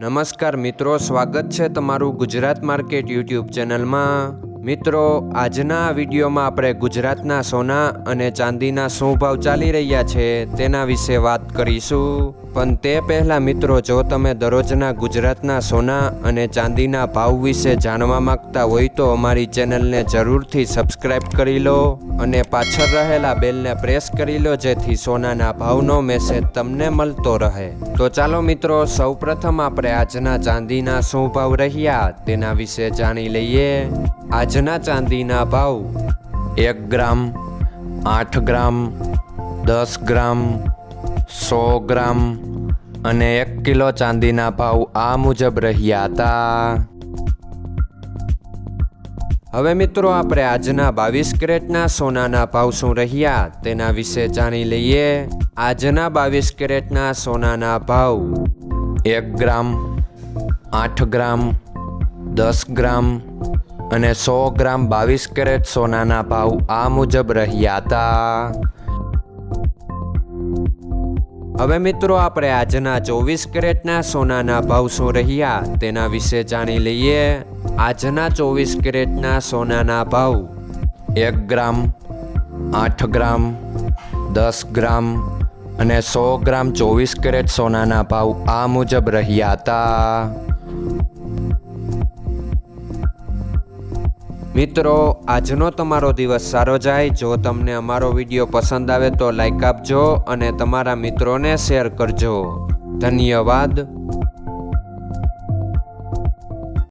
નમસ્કાર મિત્રો, સ્વાગત છે તમારું ગુજરાત માર્કેટ યુટ્યુબ ચેનલમાં। મિત્રો, આજના વિડીયોમાં આપણે ગુજરાતના સોના અને ચાંદીના શું ભાવ ચાલી રહ્યા છે તેના વિશે વાત કરીશું। પણ તે પહેલાં મિત્રો, જો તમે દરરોજના ગુજરાતના સોના અને ચાંદીના ભાવ વિશે જાણવા માંગતા હોય તો અમારી ચેનલને જરૂરથી સબસ્ક્રાઈબ કરી લો અને પાછળ રહેલા બેલને પ્રેસ કરી લો, જેથી સોનાના ભાવનો મેસેજ તમને મળતો રહે। તો ચાલો મિત્રો, સૌપ્રથમ આપણે આજના ચાંદીના શું ભાવ રહ્યા તેના વિશે જાણી લઈએ। આજના ચાંદીના ભાવ 1 ગ્રામ, 8 ગ્રામ, 10 ગ્રામ, 100 ગ્રામ અને 1 કિલો ચાંદીના ભાવ આ મુજબ રહ્યા હતા। હવે મિત્રો, આપણે આજના 22 કેરેટના સોનાના ભાવ શું રહ્યા તેના વિશે જાણી લઈએ। આજના 22 કેરેટના સોનાના ભાવ 1 ગ્રામ, 8 ગ્રામ, 10 ગ્રામ અને 100 ગ્રામ 22 કેરેટ સોનાના ભાવ આ મુજબ રહ્યા હતા। હવે મિત્રો, આપણે આજના 24 કેરેટના સોનાના ભાવ શું રહ્યા તેના વિશે જાણી લઈએ। આજના 24 કેરેટના સોનાના ભાવ 1 ગ્રામ, 8 ગ્રામ, 10 ગ્રામ અને 100 ગ્રામ 24 કેરેટ સોનાના ભાવ આ મુજબ રહ્યા હતા। મિત્રો, આજનો તમારો દિવસ સારો જાય। જો તમને અમારો વિડીયો પસંદ આવે તો લાઈક આપજો અને તમારા મિત્રોને શેર કરજો। ધન્યવાદ।